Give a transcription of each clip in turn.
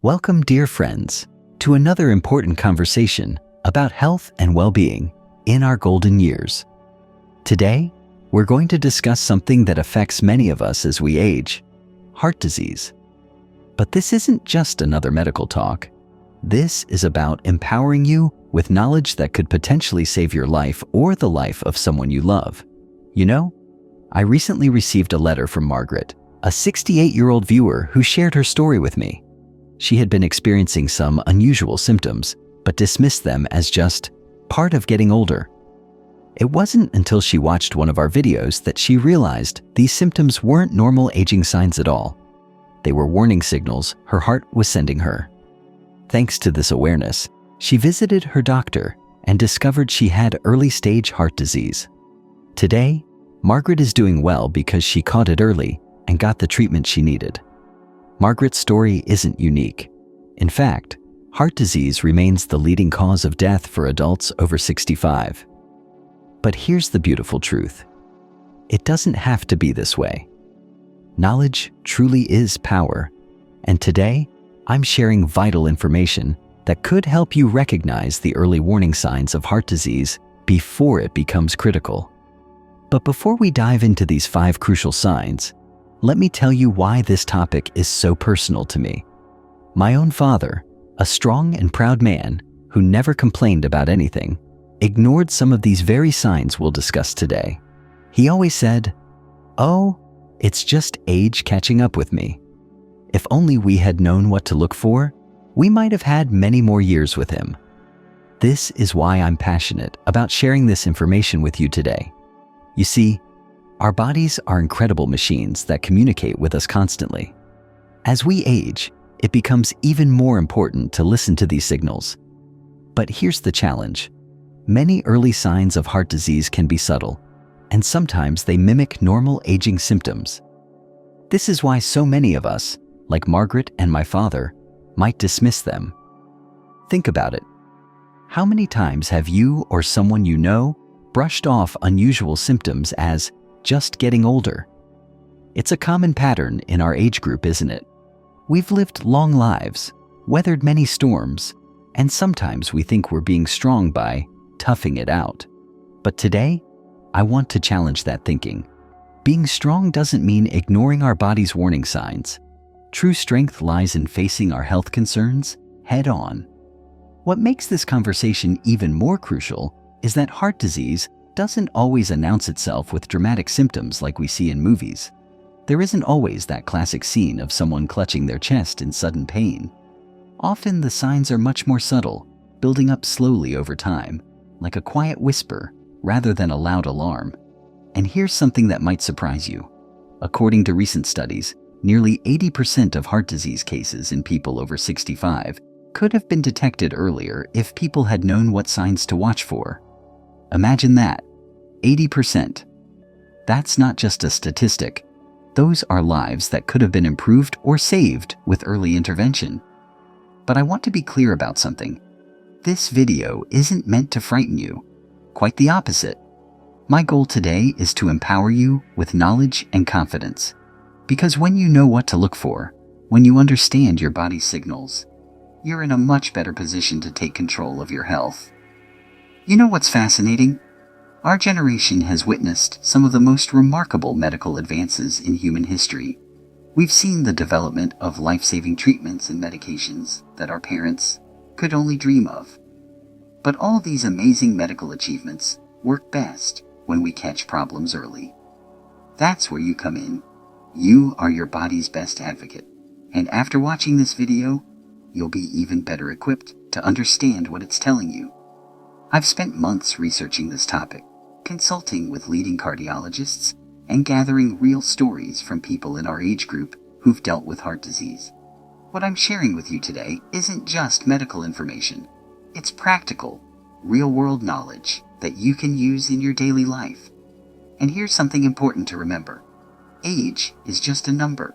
Welcome, dear friends, to another important conversation about health and well-being in our golden years. Today, we're going to discuss something that affects many of us as we age: heart disease. But this isn't just another medical talk. This is about empowering you with knowledge that could potentially save your life or the life of someone you love. You know, I recently received a letter from Margaret, a 68-year-old viewer who shared her story with me. She had been experiencing some unusual symptoms, but dismissed them as just part of getting older. It wasn't until she watched one of our videos that she realized these symptoms weren't normal aging signs at all. They were warning signals her heart was sending her. Thanks to this awareness, she visited her doctor and discovered she had early-stage heart disease. Today, Margaret is doing well because she caught it early and got the treatment she needed. Margaret's story isn't unique. In fact, heart disease remains the leading cause of death for adults over 65. But here's the beautiful truth: it doesn't have to be this way. Knowledge truly is power, and today, I'm sharing vital information that could help you recognize the early warning signs of heart disease before it becomes critical. But before we dive into these 5 crucial signs, let me tell you why this topic is so personal to me. My own father, a strong and proud man who never complained about anything, ignored some of these very signs we'll discuss today. He always said, "Oh, it's just age catching up with me." If only we had known what to look for, we might have had many more years with him. This is why I'm passionate about sharing this information with you today. You see, our bodies are incredible machines that communicate with us constantly. As we age, it becomes even more important to listen to these signals. But here's the challenge: many early signs of heart disease can be subtle, and sometimes they mimic normal aging symptoms. This is why so many of us, like Margaret and my father, might dismiss them. Think about it. How many times have you or someone you know brushed off unusual symptoms as just getting older? It's a common pattern in our age group, isn't it? We've lived long lives, weathered many storms, and sometimes we think we're being strong by toughing it out. But today, I want to challenge that thinking. Being strong doesn't mean ignoring our body's warning signs. True strength lies in facing our health concerns head on. What makes this conversation even more crucial is that heart disease doesn't always announce itself with dramatic symptoms like we see in movies. There isn't always that classic scene of someone clutching their chest in sudden pain. Often the signs are much more subtle, building up slowly over time, like a quiet whisper rather than a loud alarm. And here's something that might surprise you. According to recent studies, nearly 80% of heart disease cases in people over 65 could have been detected earlier if people had known what signs to watch for. Imagine that. 80%. That's not just a statistic. Those are lives that could have been improved or saved with early intervention. But I want to be clear about something. This video isn't meant to frighten you. Quite the opposite. My goal today is to empower you with knowledge and confidence. Because when you know what to look for, when you understand your body's signals, you're in a much better position to take control of your health. You know what's fascinating? Our generation has witnessed some of the most remarkable medical advances in human history. We've seen the development of life-saving treatments and medications that our parents could only dream of. But all these amazing medical achievements work best when we catch problems early. That's where you come in. You are your body's best advocate. And after watching this video, you'll be even better equipped to understand what it's telling you. I've spent months researching this topic, consulting with leading cardiologists, and gathering real stories from people in our age group who've dealt with heart disease. What I'm sharing with you today isn't just medical information. It's practical, real-world knowledge that you can use in your daily life. And here's something important to remember. Age is just a number.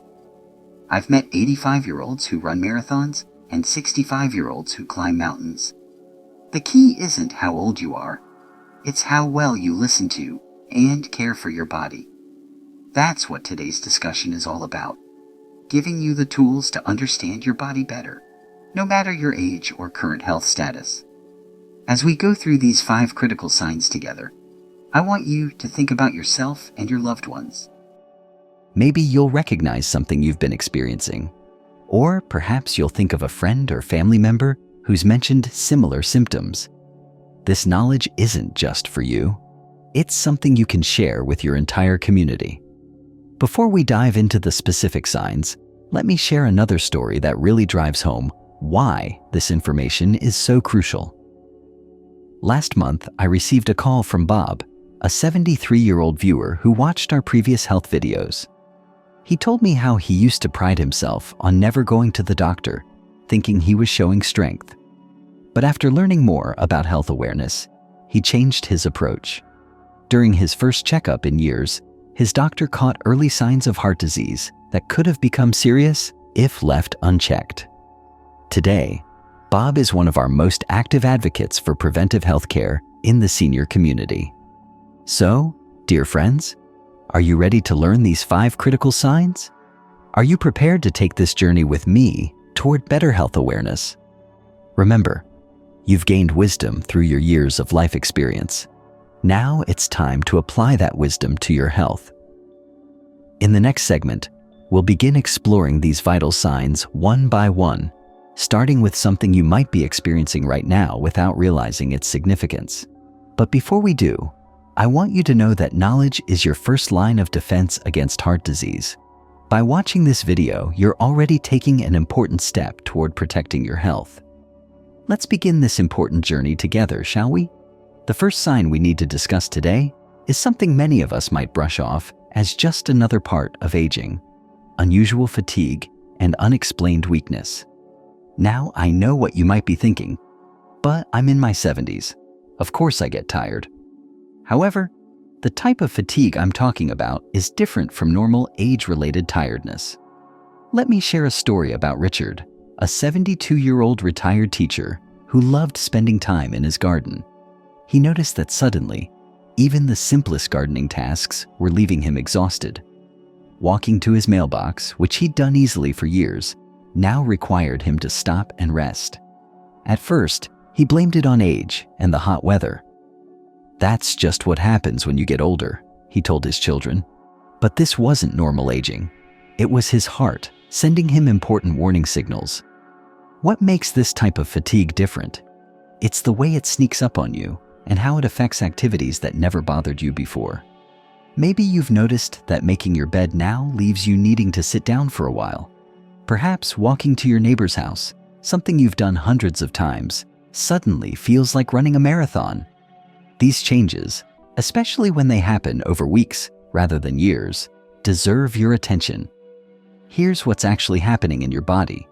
I've met 85-year-olds who run marathons and 65-year-olds who climb mountains. The key isn't how old you are. It's how well you listen to and care for your body. That's what today's discussion is all about. Giving you the tools to understand your body better no matter your age or current health status. As we go through these 5 critical signs together, I want you to think about yourself and your loved ones. Maybe you'll recognize something you've been experiencing, or perhaps you'll think of a friend or family member who's mentioned similar symptoms. This knowledge isn't just for you. It's something you can share with your entire community. Before we dive into the specific signs, let me share another story that really drives home why this information is so crucial. Last month, I received a call from Bob, a 73-year-old viewer who watched our previous health videos. He told me how he used to pride himself on never going to the doctor, thinking he was showing strength. But after learning more about health awareness, he changed his approach. During his first checkup in years, his doctor caught early signs of heart disease that could have become serious if left unchecked. Today, Bob is one of our most active advocates for preventive health care in the senior community. So, dear friends, are you ready to learn these 5 critical signs? Are you prepared to take this journey with me toward better health awareness? Remember, you've gained wisdom through your years of life experience. Now it's time to apply that wisdom to your health. In the next segment, we'll begin exploring these vital signs one by one, starting with something you might be experiencing right now without realizing its significance. But before we do, I want you to know that knowledge is your first line of defense against heart disease. By watching this video, you're already taking an important step toward protecting your health. Let's begin this important journey together, shall we? The first sign we need to discuss today is something many of us might brush off as just another part of aging: unusual fatigue and unexplained weakness. Now, I know what you might be thinking, but I'm in my 70s. Of course I get tired. However, the type of fatigue I'm talking about is different from normal age-related tiredness. Let me share a story about Richard, a 72-year-old retired teacher who loved spending time in his garden. He noticed that suddenly, even the simplest gardening tasks were leaving him exhausted. Walking to his mailbox, which he'd done easily for years, now required him to stop and rest. At first, he blamed it on age and the hot weather. "That's just what happens when you get older," he told his children. But this wasn't normal aging. It was his heart sending him important warning signals. What makes this type of fatigue different? It's the way it sneaks up on you and how it affects activities that never bothered you before. Maybe you've noticed that making your bed now leaves you needing to sit down for a while. Perhaps walking to your neighbor's house, something you've done hundreds of times, suddenly feels like running a marathon. These changes, especially when they happen over weeks rather than years, deserve your attention. Here's what's actually happening in your body.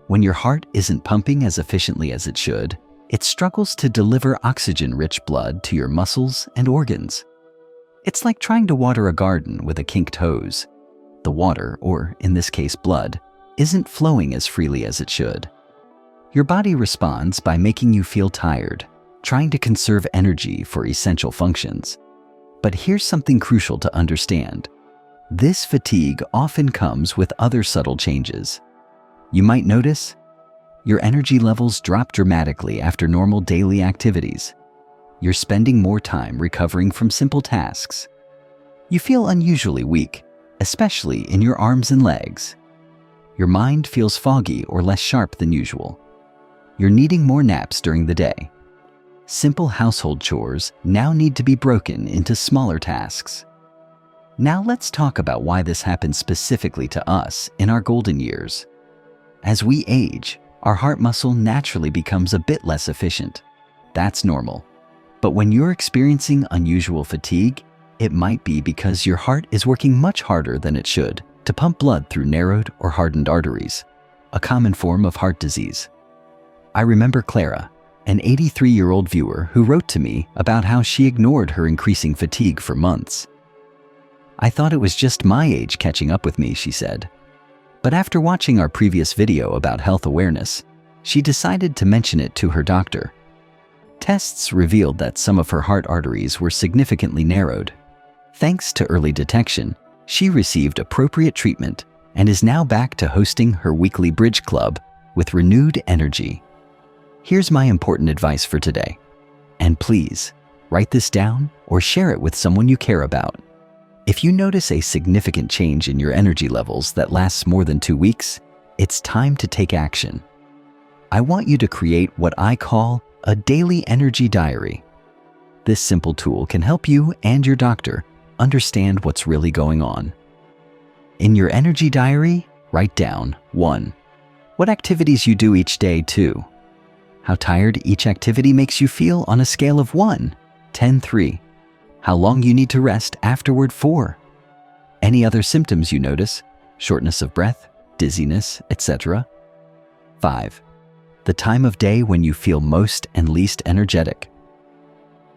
When your heart isn't pumping as efficiently as it should, it struggles to deliver oxygen-rich blood to your muscles and organs. It's like trying to water a garden with a kinked hose. The water, or in this case blood, isn't flowing as freely as it should. Your body responds by making you feel tired, trying to conserve energy for essential functions. But here's something crucial to understand. This fatigue often comes with other subtle changes. You might notice your energy levels drop dramatically after normal daily activities. You're spending more time recovering from simple tasks. You feel unusually weak, especially in your arms and legs. Your mind feels foggy or less sharp than usual. You're needing more naps during the day. Simple household chores now need to be broken into smaller tasks. Now let's talk about why this happens specifically to us in our golden years. As we age, our heart muscle naturally becomes a bit less efficient. That's normal. But when you're experiencing unusual fatigue, it might be because your heart is working much harder than it should to pump blood through narrowed or hardened arteries, a common form of heart disease. I remember Clara, an 83-year-old viewer who wrote to me about how she ignored her increasing fatigue for months. "I thought it was just my age catching up with me," she said. But after watching our previous video about health awareness, she decided to mention it to her doctor. Tests revealed that some of her heart arteries were significantly narrowed. Thanks to early detection, she received appropriate treatment and is now back to hosting her weekly bridge club with renewed energy. Here's my important advice for today. And please, write this down or share it with someone you care about. If you notice a significant change in your energy levels that lasts more than 2 weeks, it's time to take action. I want you to create what I call a daily energy diary. This simple tool can help you and your doctor understand what's really going on. In your energy diary, write down 1. What activities you do each day. 2. How tired each activity makes you feel on a scale of 1, 10, 3. How long you need to rest afterward. 4. Any other symptoms you notice, shortness of breath, dizziness, etc. 5. The time of day when you feel most and least energetic.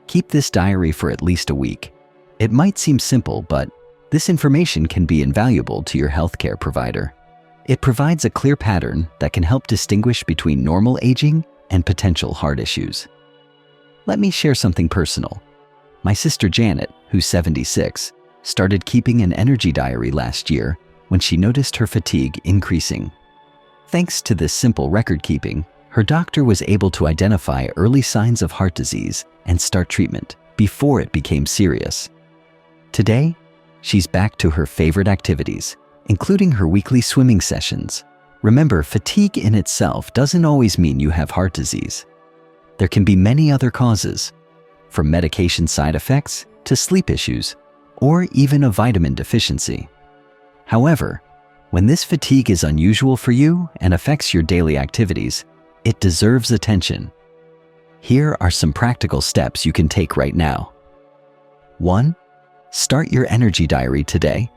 Keep this diary for at least a week. It might seem simple, but this information can be invaluable to your healthcare provider. It provides a clear pattern that can help distinguish between normal aging and potential heart issues. Let me share something personal. My sister Janet, who's 76, started keeping an energy diary last year when she noticed her fatigue increasing. Thanks to this simple record keeping, her doctor was able to identify early signs of heart disease and start treatment before it became serious. Today, she's back to her favorite activities, including her weekly swimming sessions. Remember, fatigue in itself doesn't always mean you have heart disease. There can be many other causes, from medication side effects to sleep issues, or even a vitamin deficiency. However, when this fatigue is unusual for you and affects your daily activities, it deserves attention. Here are some practical steps you can take right now. 1. Start your energy diary today.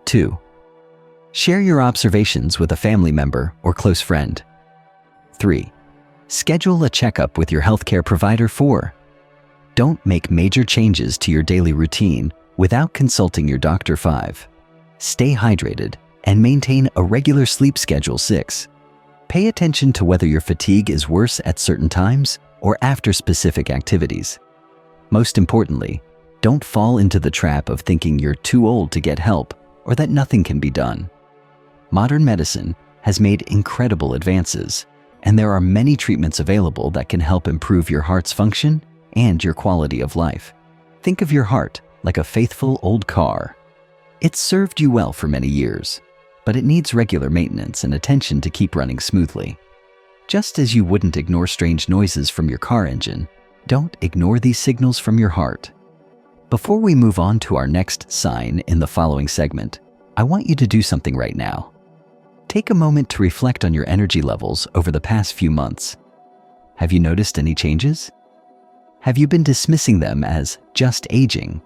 2. Share your observations with a family member or close friend. 3. Schedule a checkup with your healthcare provider. 4. Don't make major changes to your daily routine without consulting your doctor. 5. Stay hydrated and maintain a regular sleep schedule. 6. Pay attention to whether your fatigue is worse at certain times or after specific activities. Most importantly, don't fall into the trap of thinking you're too old to get help or that nothing can be done. Modern medicine has made incredible advances, and there are many treatments available that can help improve your heart's function and your quality of life. Think of your heart like a faithful old car. It's served you well for many years, but it needs regular maintenance and attention to keep running smoothly. Just as you wouldn't ignore strange noises from your car engine, don't ignore these signals from your heart. Before we move on to our next sign in the following segment, I want you to do something right now. Take a moment to reflect on your energy levels over the past few months. Have you noticed any changes? Have you been dismissing them as just aging?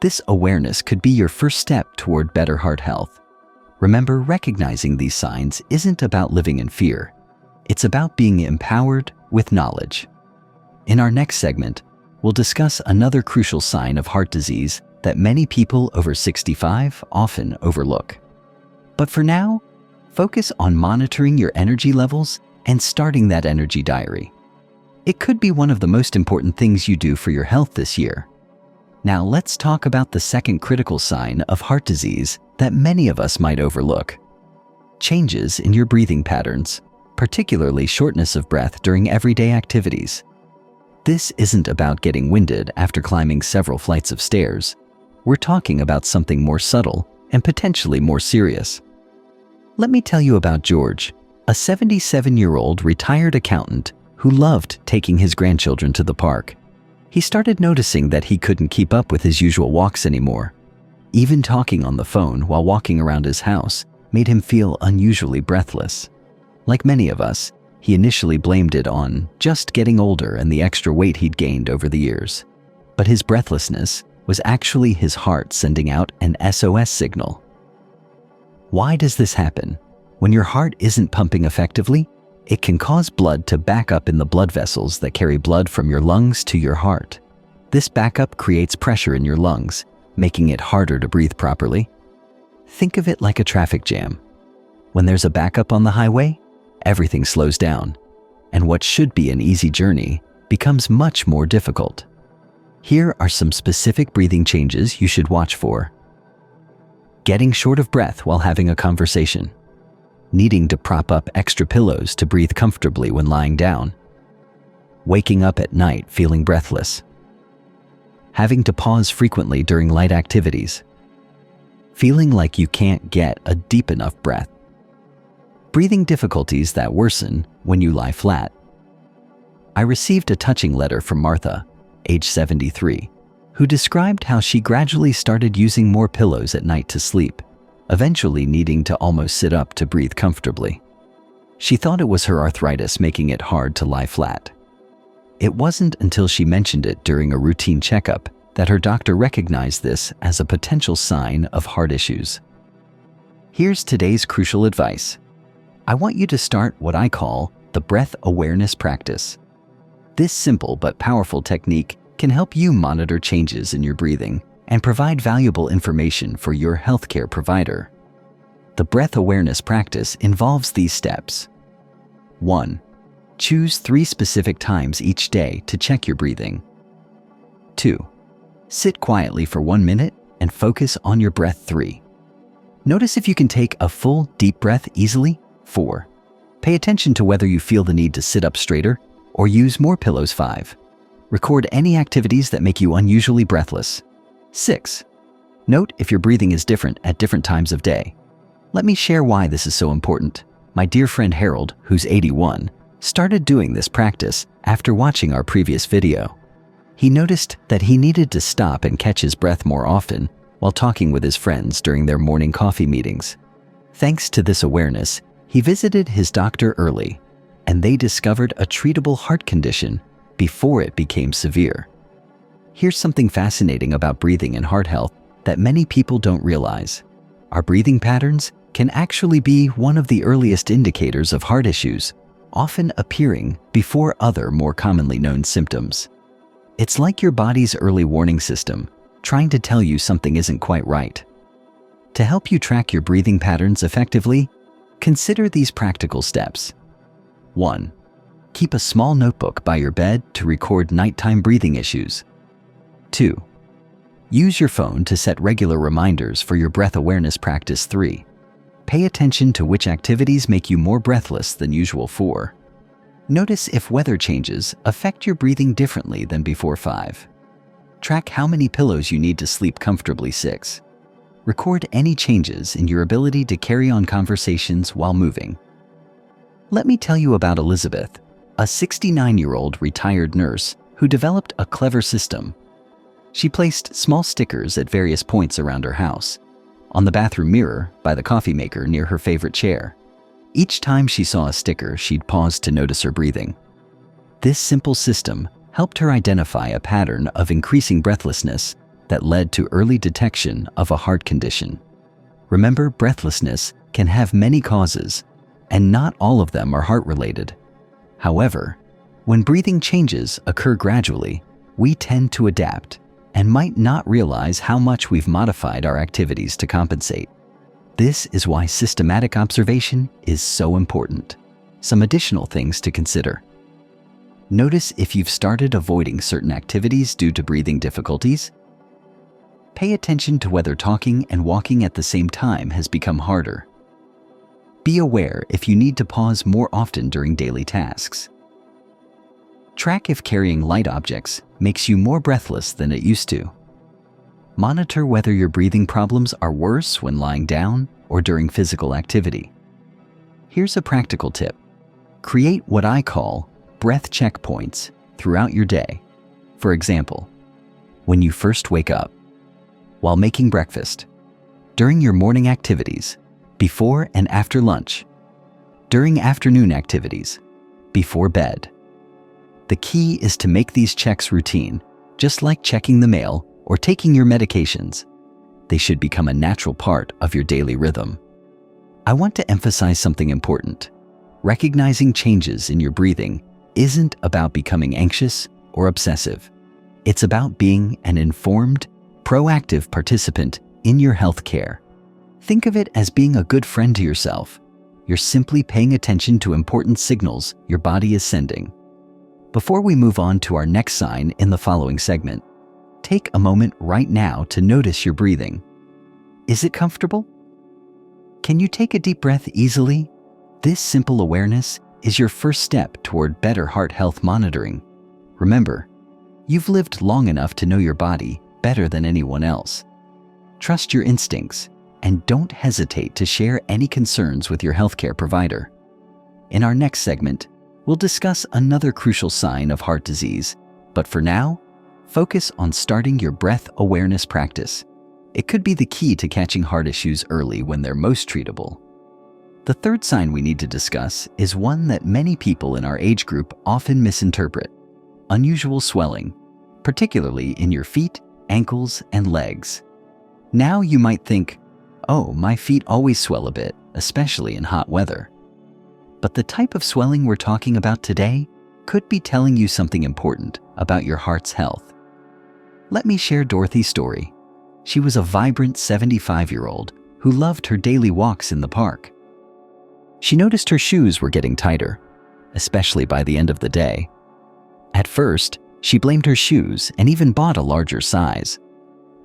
This awareness could be your first step toward better heart health. Remember, recognizing these signs isn't about living in fear. It's about being empowered with knowledge. In our next segment, we'll discuss another crucial sign of heart disease that many people over 65 often overlook. But for now, focus on monitoring your energy levels and starting that energy diary. It could be one of the most important things you do for your health this year. Now let's talk about the second critical sign of heart disease that many of us might overlook. Changes in your breathing patterns, particularly shortness of breath during everyday activities. This isn't about getting winded after climbing several flights of stairs. We're talking about something more subtle and potentially more serious. Let me tell you about George, a 77-year-old retired accountant who loved taking his grandchildren to the park. He started noticing that he couldn't keep up with his usual walks anymore. Even talking on the phone while walking around his house made him feel unusually breathless. Like many of us, he initially blamed it on just getting older and the extra weight he'd gained over the years. But his breathlessness was actually his heart sending out an SOS signal. Why does this happen? When your heart isn't pumping effectively, it can cause blood to back up in the blood vessels that carry blood from your lungs to your heart. This backup creates pressure in your lungs, making it harder to breathe properly. Think of it like a traffic jam. When there's a backup on the highway, everything slows down, and what should be an easy journey becomes much more difficult. Here are some specific breathing changes you should watch for. Getting short of breath while having a conversation. needing to prop up extra pillows to breathe comfortably when lying down, waking up at night feeling breathless, having to pause frequently during light activities, feeling like you can't get a deep enough breath, breathing difficulties that worsen when you lie flat. I received a touching letter from Martha, age 73, who described how she gradually started using more pillows at night to sleep, eventually needing to almost sit up to breathe comfortably. She thought it was her arthritis making it hard to lie flat. It wasn't until she mentioned it during a routine checkup that her doctor recognized this as a potential sign of heart issues. Here's today's crucial advice. I want you to start what I call the breath awareness practice. This simple but powerful technique can help you monitor changes in your breathing and provide valuable information for your healthcare provider. The breath awareness practice involves these steps. 1. Choose 3 specific times each day to check your breathing. 2. Sit quietly for 1 minute and focus on your breath. 3. Notice if you can take a full, deep breath easily. 4. Pay attention to whether you feel the need to sit up straighter or use more pillows. 5. Record any activities that make you unusually breathless. 6. Note if your breathing is different at different times of day. Let me share why this is so important. My dear friend Harold, who's 81, started doing this practice after watching our previous video. He noticed that he needed to stop and catch his breath more often while talking with his friends during their morning coffee meetings. Thanks to this awareness, he visited his doctor early, and they discovered a treatable heart condition before it became severe. Here's something fascinating about breathing and heart health that many people don't realize. Our breathing patterns can actually be one of the earliest indicators of heart issues, often appearing before other more commonly known symptoms. It's like your body's early warning system, trying to tell you something isn't quite right. To help you track your breathing patterns effectively, consider these practical steps. 1. Keep a small notebook by your bed to record nighttime breathing issues. 2. Use your phone to set regular reminders for your breath awareness practice. 3. Pay attention to which activities make you more breathless than usual. 4. Notice if weather changes affect your breathing differently than before. 5. Track how many pillows you need to sleep comfortably. 6. Record any changes in your ability to carry on conversations while moving. Let me tell you about Elizabeth, a 69-year-old retired nurse who developed a clever system. She placed small stickers at various points around her house, on the bathroom mirror, by the coffee maker near her favorite chair. Each time she saw a sticker, she'd pause to notice her breathing. This simple system helped her identify a pattern of increasing breathlessness that led to early detection of a heart condition. Remember, breathlessness can have many causes, and not all of them are heart-related. However, when breathing changes occur gradually, we tend to adapt and might not realize how much we've modified our activities to compensate. This is why systematic observation is so important. Some additional things to consider. Notice if you've started avoiding certain activities due to breathing difficulties. Pay attention to whether talking and walking at the same time has become harder. Be aware if you need to pause more often during daily tasks. Track if carrying light objects makes you more breathless than it used to. Monitor whether your breathing problems are worse when lying down or during physical activity. Here's a practical tip. Create what I call breath checkpoints throughout your day. For example, when you first wake up, while making breakfast, during your morning activities, before and after lunch, during afternoon activities, before bed. The key is to make these checks routine, just like checking the mail or taking your medications. They should become a natural part of your daily rhythm. I want to emphasize something important. Recognizing changes in your breathing isn't about becoming anxious or obsessive. It's about being an informed, proactive participant in your health care. Think of it as being a good friend to yourself. You're simply paying attention to important signals your body is sending. Before we move on to our next sign in the following segment, take a moment right now to notice your breathing. Is it comfortable? Can you take a deep breath easily This simple awareness is your first step toward better heart health monitoring. Remember, you've lived long enough to know your body better than anyone else. Trust your instincts and don't hesitate to share any concerns with your healthcare provider. In our next segment, we'll discuss another crucial sign of heart disease, but for now, focus on starting your breath awareness practice. It could be the key to catching heart issues early when they're most treatable. The third sign we need to discuss is one that many people in our age group often misinterpret: unusual swelling, particularly in your feet, ankles, and legs. Now you might think, oh, my feet always swell a bit, especially in hot weather. But the type of swelling we're talking about today could be telling you something important about your heart's health. Let me share Dorothy's story. She was a vibrant 75-year-old who loved her daily walks in the park. She noticed her shoes were getting tighter, especially by the end of the day. At first, she blamed her shoes and even bought a larger size.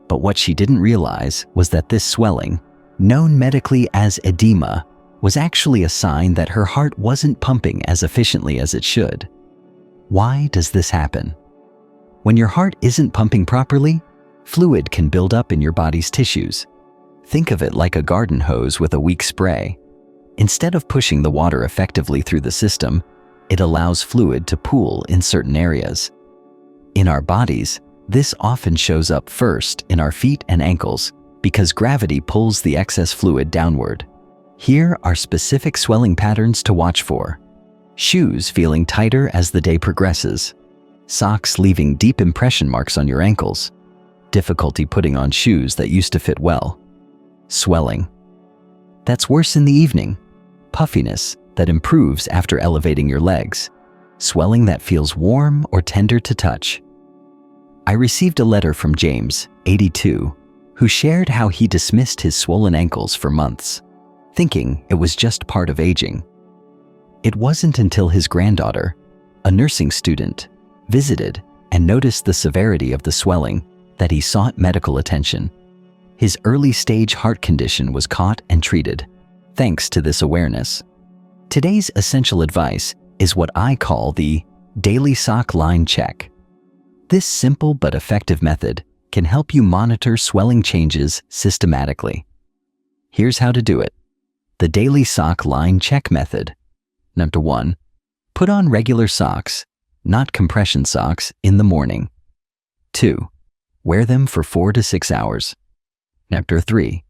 But what she didn't realize was that this swelling, known medically as edema, was actually a sign that her heart wasn't pumping as efficiently as it should. Why does this happen? When your heart isn't pumping properly, fluid can build up in your body's tissues. Think of it like a garden hose with a weak spray. Instead of pushing the water effectively through the system, it allows fluid to pool in certain areas. In our bodies, this often shows up first in our feet and ankles because gravity pulls the excess fluid downward. Here are specific swelling patterns to watch for: shoes feeling tighter as the day progresses, socks leaving deep impression marks on your ankles, difficulty putting on shoes that used to fit well, swelling that's worse in the evening, puffiness that improves after elevating your legs, swelling that feels warm or tender to touch. I received a letter from James, 82, who shared how he dismissed his swollen ankles for months, thinking it was just part of aging. It wasn't until his granddaughter, a nursing student, visited and noticed the severity of the swelling that he sought medical attention. His early-stage heart condition was caught and treated, thanks to this awareness. Today's essential advice is what I call the daily sock line check. This simple but effective method can help you monitor swelling changes systematically. Here's how to do it. The daily sock line check method. Number 1, put on regular socks, not compression socks, in the morning. 2, wear them for 4 to 6 hours. Number 3,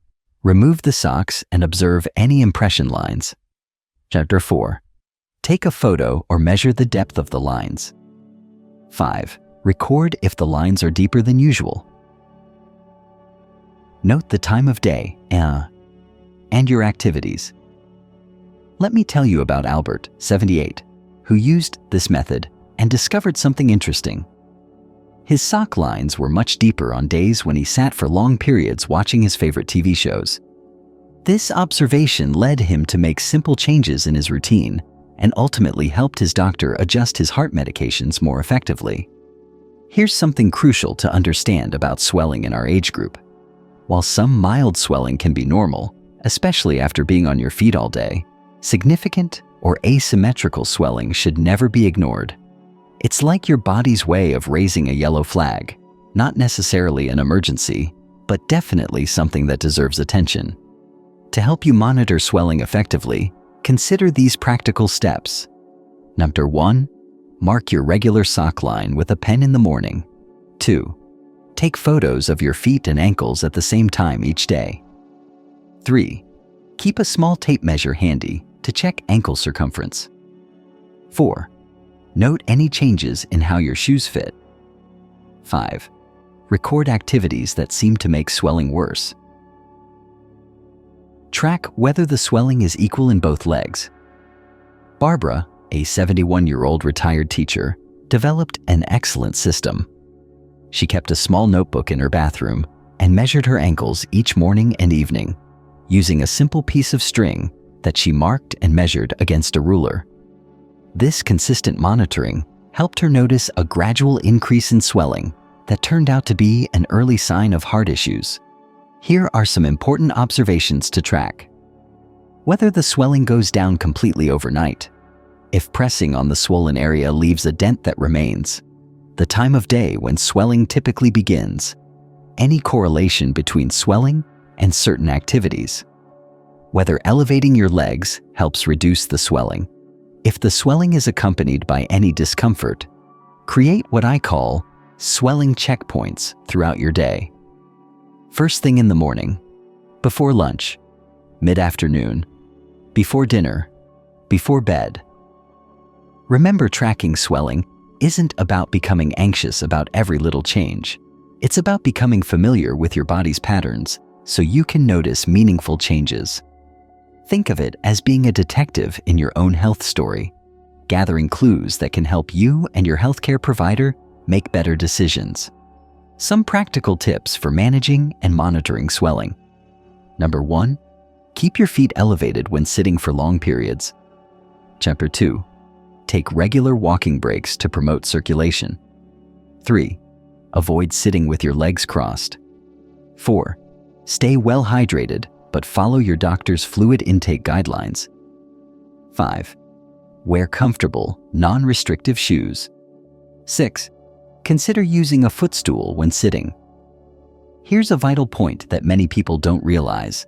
remove the socks and observe any impression lines. Number 4, take a photo or measure the depth of the lines. 5, record if the lines are deeper than usual. Note the time of day and your activities. Let me tell you about Albert, 78, who used this method and discovered something interesting. His sock lines were much deeper on days when he sat for long periods watching his favorite TV shows. This observation led him to make simple changes in his routine and ultimately helped his doctor adjust his heart medications more effectively. Here's something crucial to understand about swelling in our age group. While some mild swelling can be normal, especially after being on your feet all day, significant or asymmetrical swelling should never be ignored. It's like your body's way of raising a yellow flag, not necessarily an emergency, but definitely something that deserves attention. To help you monitor swelling effectively, consider these practical steps. Number 1, mark your regular sock line with a pen in the morning. 2, take photos of your feet and ankles at the same time each day. 3, keep a small tape measure handy to check ankle circumference. 4, note any changes in how your shoes fit. 5, record activities that seem to make swelling worse. Track whether the swelling is equal in both legs. Barbara, a 71-year-old retired teacher, developed an excellent system. She kept a small notebook in her bathroom and measured her ankles each morning and evening, using a simple piece of string that she marked and measured against a ruler. This consistent monitoring helped her notice a gradual increase in swelling that turned out to be an early sign of heart issues. Here are some important observations to track. whether the swelling goes down completely overnight, if pressing on the swollen area leaves a dent that remains, the time of day when swelling typically begins, any correlation between swelling and certain activities, whether elevating your legs helps reduce the swelling, if the swelling is accompanied by any discomfort, create what I call swelling checkpoints throughout your day. First thing in the morning, before lunch, mid-afternoon, before dinner, before bed. Remember, tracking swelling isn't about becoming anxious about every little change. It's about becoming familiar with your body's patterns so you can notice meaningful changes. Think of it as being a detective in your own health story, gathering clues that can help you and your healthcare provider make better decisions. Some practical tips for managing and monitoring swelling. Number 1, keep your feet elevated when sitting for long periods. Number 2, take regular walking breaks to promote circulation. 3, avoid sitting with your legs crossed. 4, stay well hydrated, but follow your doctor's fluid intake guidelines. 5, wear comfortable, non-restrictive shoes. 6, consider using a footstool when sitting. Here's a vital point that many people don't realize.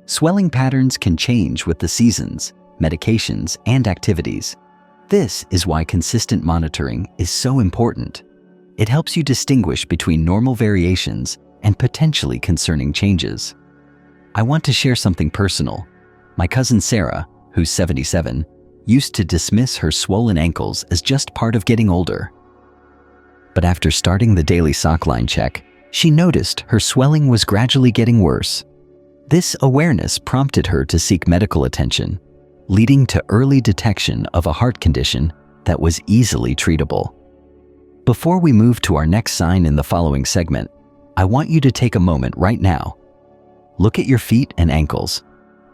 Swelling patterns can change with the seasons, medications, and activities. This is why consistent monitoring is so important. It helps you distinguish between normal variations and potentially concerning changes. I want to share something personal. My cousin Sarah, who's 77, used to dismiss her swollen ankles as just part of getting older. But after starting the daily sock line check, she noticed her swelling was gradually getting worse. This awareness prompted her to seek medical attention, leading to early detection of a heart condition that was easily treatable. Before we move to our next sign in the following segment, I want you to take a moment right now. Look at your feet and ankles.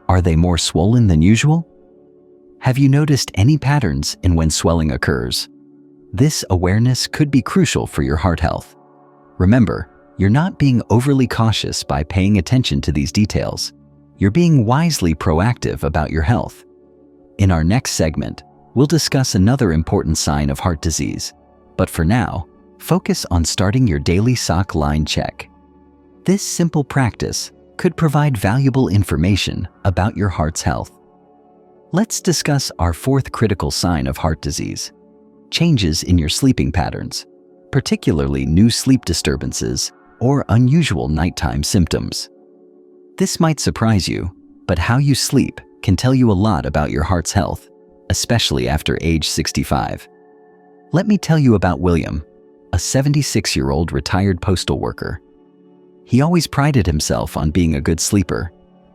Are they more swollen than usual? Have you noticed any patterns in when swelling occurs? This awareness could be crucial for your heart health. Remember, you're not being overly cautious by paying attention to these details. You're being wisely proactive about your health. In our next segment, we'll discuss another important sign of heart disease. But for now, focus on starting your daily sock line check. This simple practice could provide valuable information about your heart's health. Let's discuss our fourth critical sign of heart disease: changes in your sleeping patterns, particularly new sleep disturbances or unusual nighttime symptoms. This might surprise you, but how you sleep can tell you a lot about your heart's health, especially after age 65. Let me tell you about William, a 76-year-old retired postal worker. He always prided himself on being a good sleeper,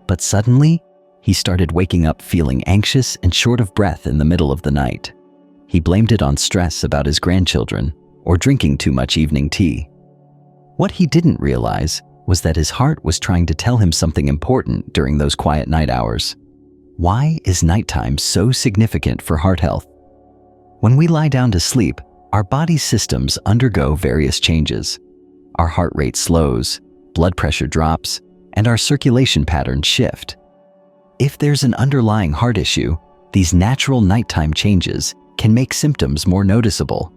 but suddenly, he started waking up feeling anxious and short of breath in the middle of the night. He blamed it on stress about his grandchildren or drinking too much evening tea. What he didn't realize was that his heart was trying to tell him something important during those quiet night hours. Why is nighttime so significant for heart health? When we lie down to sleep, our body's systems undergo various changes. Our heart rate slows, blood pressure drops, and our circulation patterns shift. If there's an underlying heart issue, these natural nighttime changes can make symptoms more noticeable.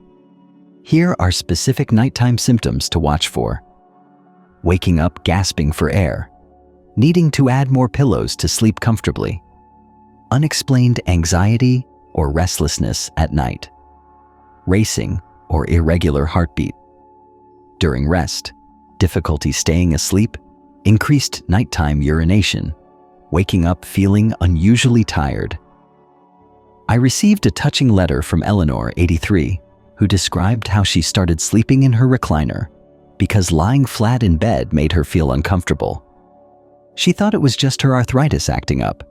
Here are specific nighttime symptoms to watch for: waking up gasping for air, needing to add more pillows to sleep comfortably, unexplained anxiety or restlessness at night, racing or irregular heartbeat. During rest, difficulty staying asleep, increased nighttime urination, waking up feeling unusually tired. I received a touching letter from Eleanor, 83, who described how she started sleeping in her recliner because lying flat in bed made her feel uncomfortable. She thought it was just her arthritis acting up.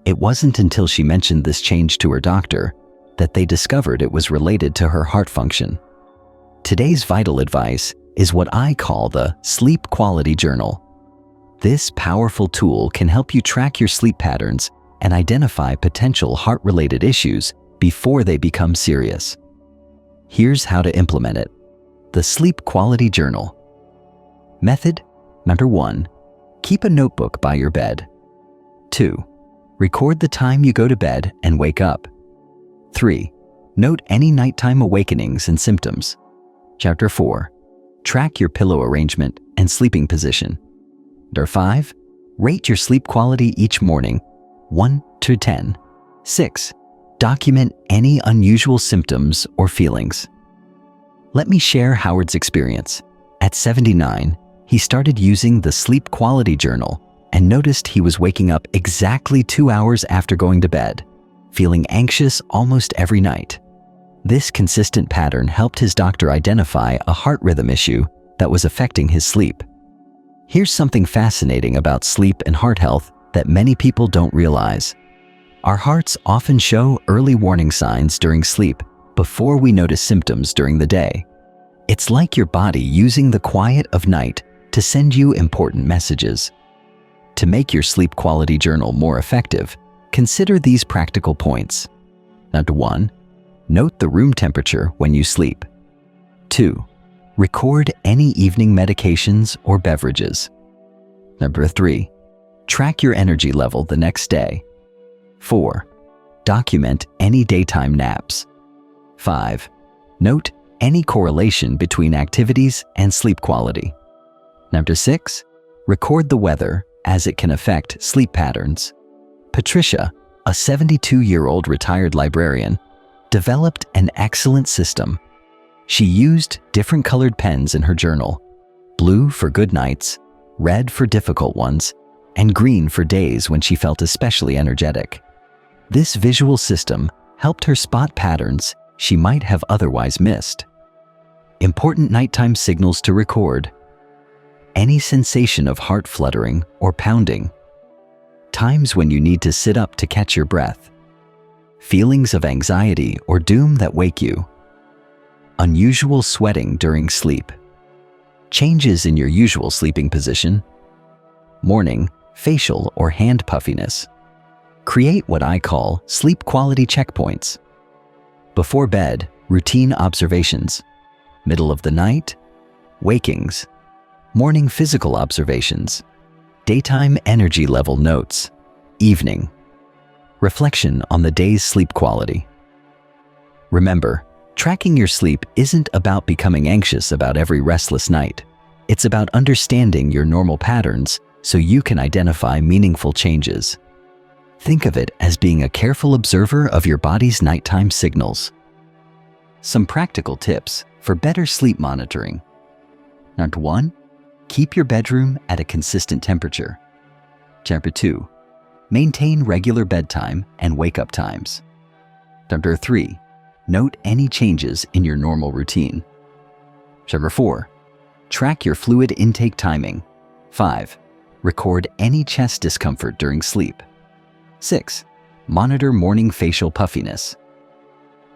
It wasn't until she mentioned this change to her doctor that they discovered it was related to her heart function. Today's vital advice is what I call the Sleep Quality Journal. This powerful tool can help you track your sleep patterns and identify potential heart-related issues before they become serious. Here's how to implement it. The Sleep Quality Journal. Method: number 1, keep a notebook by your bed. 2, Record the time you go to bed and wake up. 3. Note any nighttime awakenings and symptoms. Chapter 4. Track your pillow arrangement and sleeping position. Chapter 5. Rate your sleep quality each morning, 1 to 10. 6. Document any unusual symptoms or feelings. Let me share Howard's experience. At 79, he started using the Sleep Quality Journal and noticed he was waking up exactly 2 hours after going to bed, feeling anxious almost every night. This consistent pattern helped his doctor identify a heart rhythm issue that was affecting his sleep. Here's something fascinating about sleep and heart health that many people don't realize. Our hearts often show early warning signs during sleep before we notice symptoms during the day. It's like your body using the quiet of night to send you important messages. To make your sleep quality journal more effective, consider these practical points. Number 1. Note the room temperature when you sleep. 2. Record any evening medications or beverages. Number 3. Track your energy level the next day. 4. Document any daytime naps. 5. Note any correlation between activities and sleep quality. Number 6. Record the weather as it can affect sleep patterns. Patricia, a 72-year-old retired librarian, developed an excellent system. She used different colored pens in her journal: blue for good nights, red for difficult ones, and green for days when she felt especially energetic. This visual system helped her spot patterns she might have otherwise missed. Important nighttime signals to record: any sensation of heart fluttering or pounding, times when you need to sit up to catch your breath, feelings of anxiety or doom that wake you, unusual sweating during sleep, changes in your usual sleeping position, morning, facial or hand puffiness. Create what I call sleep quality checkpoints. Before bed, routine observations. Middle of the night, wakings. Morning physical observations. Daytime energy level notes. Evening. Reflection on the day's sleep quality. Remember, tracking your sleep isn't about becoming anxious about every restless night. It's about understanding your normal patterns so you can identify meaningful changes. Think of it as being a careful observer of your body's nighttime signals. Some practical tips for better sleep monitoring. Number 1. Keep your bedroom at a consistent temperature. Number 2. Maintain regular bedtime and wake-up times. Number 3. Note any changes in your normal routine. Number 4. Track your fluid intake timing. 5. Record any chest discomfort during sleep. 6. Monitor morning facial puffiness.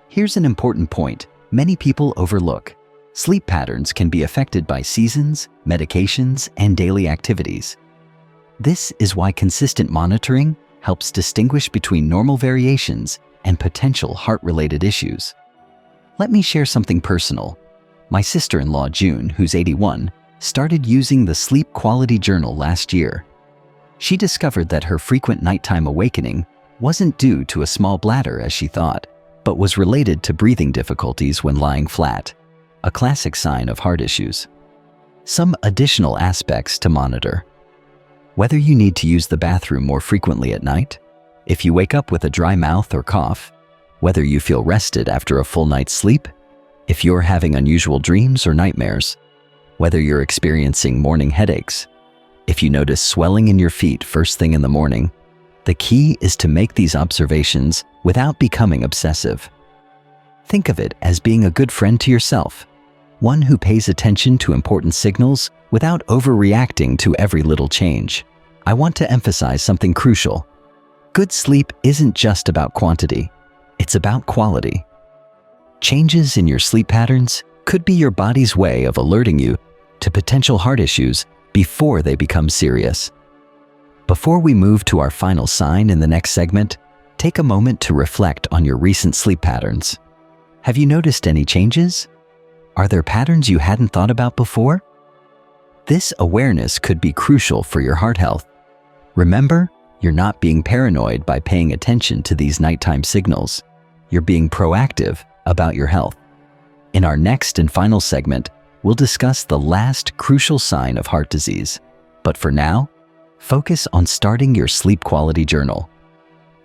Here's an important point many people overlook. Sleep patterns can be affected by seasons, medications, and daily activities. This is why consistent monitoring helps distinguish between normal variations and potential heart-related issues. Let me share something personal. My sister-in-law, June, who's 81, started using the Sleep Quality Journal last year. She discovered that her frequent nighttime awakening wasn't due to a small bladder as she thought, but was related to breathing difficulties when lying flat, a classic sign of heart issues. Some additional aspects to monitor: whether you need to use the bathroom more frequently at night, if you wake up with a dry mouth or cough, whether you feel rested after a full night's sleep, if you're having unusual dreams or nightmares, whether you're experiencing morning headaches, if you notice swelling in your feet first thing in the morning. The key is to make these observations without becoming obsessive. Think of it as being a good friend to yourself, one who pays attention to important signals without overreacting to every little change. I want to emphasize something crucial. Good sleep isn't just about quantity, it's about quality. Changes in your sleep patterns could be your body's way of alerting you to potential heart issues before they become serious. Before we move to our final sign in the next segment, take a moment to reflect on your recent sleep patterns. Have you noticed any changes? Are there patterns you hadn't thought about before? This awareness could be crucial for your heart health. Remember, You're not being paranoid by paying attention to these nighttime signals. You're being proactive about your health. In our next and final segment, we'll discuss the last crucial sign of heart disease. But for now, focus on starting your sleep quality journal.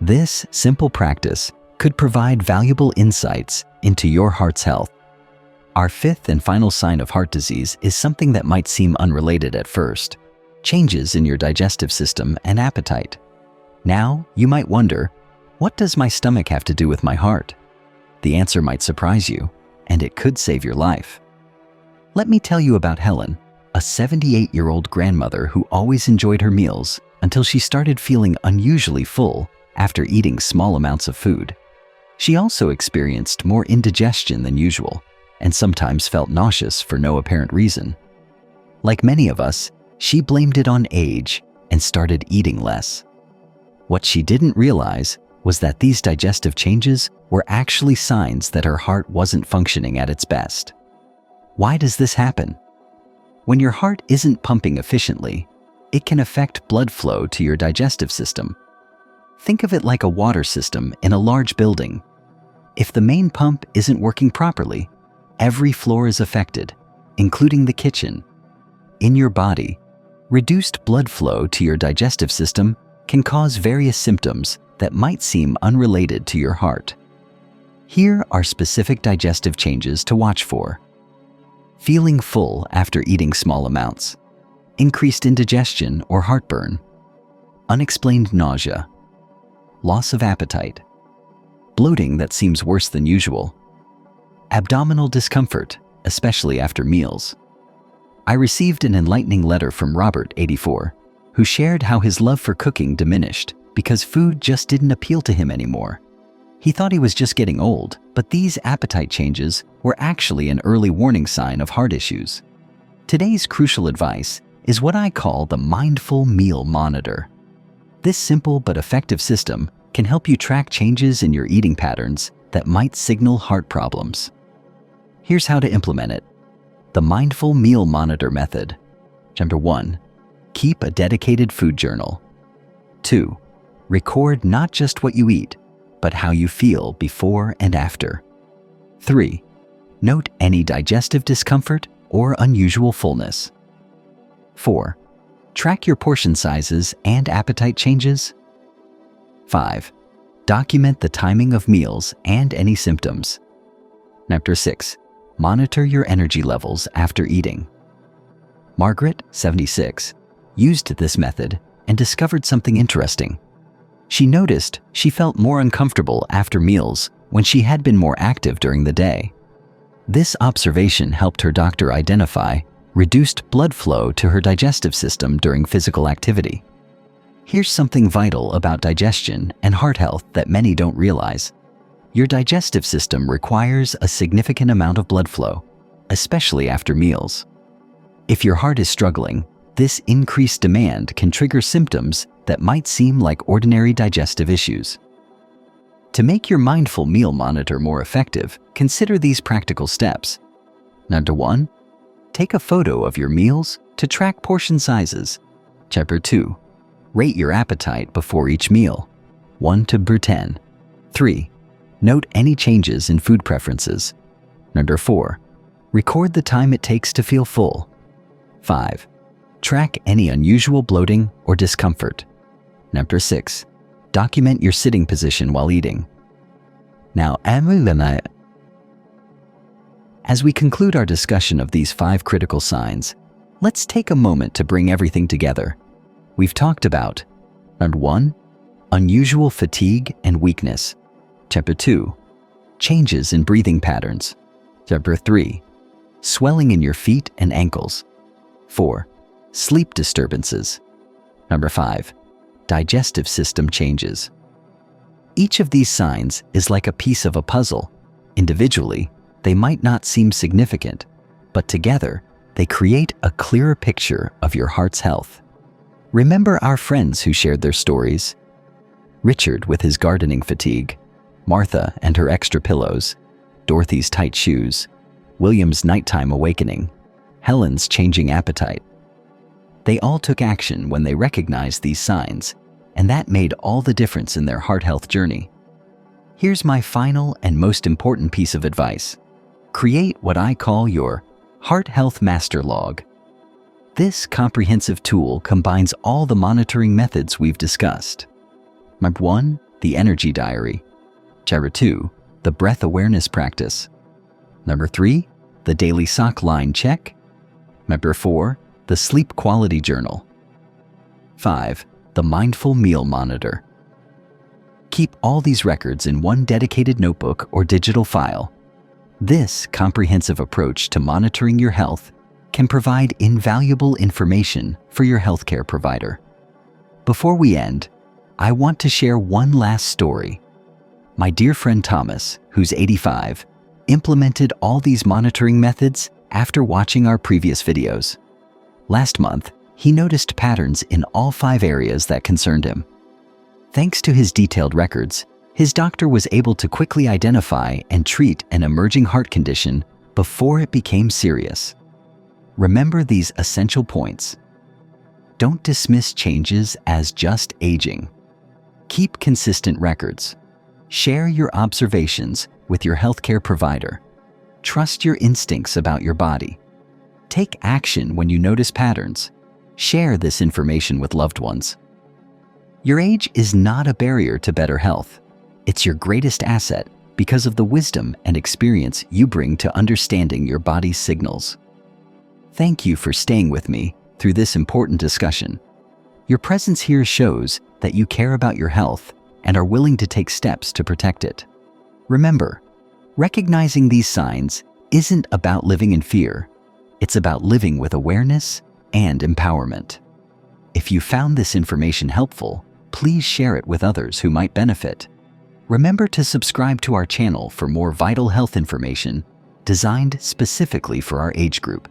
This simple practice could provide valuable insights into your heart's health. Our fifth and final sign of heart disease is something that might seem unrelated at first: changes in your digestive system and appetite. Now, you might wonder, what does my stomach have to do with my heart? The answer might surprise you, and it could save your life. Let me tell you about Helen, a 78-year-old grandmother who always enjoyed her meals until she started feeling unusually full after eating small amounts of food. She also experienced more indigestion than usual and sometimes felt nauseous for no apparent reason. Like many of us, she blamed it on age and started eating less. What she didn't realize was that these digestive changes were actually signs that her heart wasn't functioning at its best. Why does this happen? When your heart isn't pumping efficiently, it can affect blood flow to your digestive system. Think of it like a water system in a large building. If the main pump isn't working properly, every floor is affected, including the kitchen. In your body, reduced blood flow to your digestive system can cause various symptoms that might seem unrelated to your heart. Here are specific digestive changes to watch for. Feeling full after eating small amounts, increased indigestion or heartburn, unexplained nausea, loss of appetite, bloating that seems worse than usual, abdominal discomfort, especially after meals. I received an enlightening letter from Robert, 84, who shared how his love for cooking diminished because food just didn't appeal to him anymore. He thought he was just getting old, but these appetite changes were actually an early warning sign of heart issues. Today's crucial advice is what I call the mindful meal monitor. This simple but effective system can help you track changes in your eating patterns that might signal heart problems. Here's how to implement it. The Mindful Meal Monitor Method. Number 1. Keep a dedicated food journal. 2. Record not just what you eat, but how you feel before and after. 3. Note any digestive discomfort or unusual fullness. 4. Track your portion sizes and appetite changes. 5. Document the timing of meals and any symptoms. Number 6. Monitor your energy levels after eating. Margaret, 76, used this method and discovered something interesting. She noticed she felt more uncomfortable after meals when she had been more active during the day. This observation helped her doctor identify reduced blood flow to her digestive system during physical activity. Here's something vital about digestion and heart health that many don't realize. Your digestive system requires a significant amount of blood flow, especially after meals. If your heart is struggling, this increased demand can trigger symptoms that might seem like ordinary digestive issues. To make your mindful meal monitor more effective, consider these practical steps. Number 1. Take a photo of your meals to track portion sizes. Number 2. Rate your appetite before each meal, 1 to 10. 3. Note any changes in food preferences. Number 4. Record the time it takes to feel full. 5. Track any unusual bloating or discomfort. Number 6. Document your sitting position while eating. Now, as we conclude our discussion of these 5 critical signs, let's take a moment to bring everything together. We've talked about number 1, unusual fatigue and weakness. Number 2, changes in breathing patterns. Number 3, swelling in your feet and ankles. 4, sleep disturbances. Number 5, digestive system changes. Each of these signs is like a piece of a puzzle. Individually, they might not seem significant, but together, they create a clearer picture of your heart's health. Remember our friends who shared their stories? Richard with his gardening fatigue, Martha and her extra pillows, Dorothy's tight shoes, William's nighttime awakening, Helen's changing appetite. They all took action when they recognized these signs, and that made all the difference in their heart health journey. Here's my final and most important piece of advice. Create what I call your Heart Health Master Log. This comprehensive tool combines all the monitoring methods we've discussed. Number 1, the Energy Diary. Number 2, the Breath Awareness Practice. Number 3, the Daily Sock Line Check. Number 4, the Sleep Quality Journal. 5, the Mindful Meal Monitor. Keep all these records in one dedicated notebook or digital file. This comprehensive approach to monitoring your health can provide invaluable information for your healthcare provider. Before we end, I want to share one last story. My dear friend Thomas, who's 85, implemented all these monitoring methods after watching our previous videos. Last month, he noticed patterns in all 5 areas that concerned him. Thanks to his detailed records, his doctor was able to quickly identify and treat an emerging heart condition before it became serious. Remember these essential points. Don't dismiss changes as just aging. Keep consistent records. Share your observations with your healthcare provider. Trust your instincts about your body. Take action when you notice patterns. Share this information with loved ones. Your age is not a barrier to better health. It's your greatest asset because of the wisdom and experience you bring to understanding your body's signals. Thank you for staying with me through this important discussion. Your presence here shows that you care about your health and are willing to take steps to protect it. Remember, recognizing these signs isn't about living in fear. It's about living with awareness and empowerment. If you found this information helpful, please share it with others who might benefit. Remember to subscribe to our channel for more vital health information designed specifically for our age group.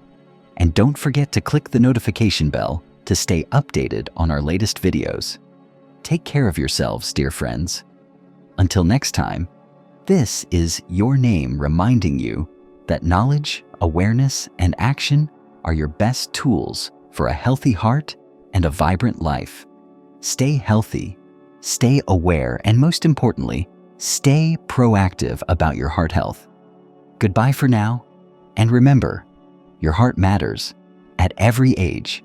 And don't forget to click the notification bell to stay updated on our latest videos. Take care of yourselves, dear friends. Until next time, this is your name reminding you that knowledge, awareness, and action are your best tools for a healthy heart and a vibrant life. Stay healthy, stay aware, and most importantly, stay proactive about your heart health. Goodbye for now, and remember, your heart matters at every age.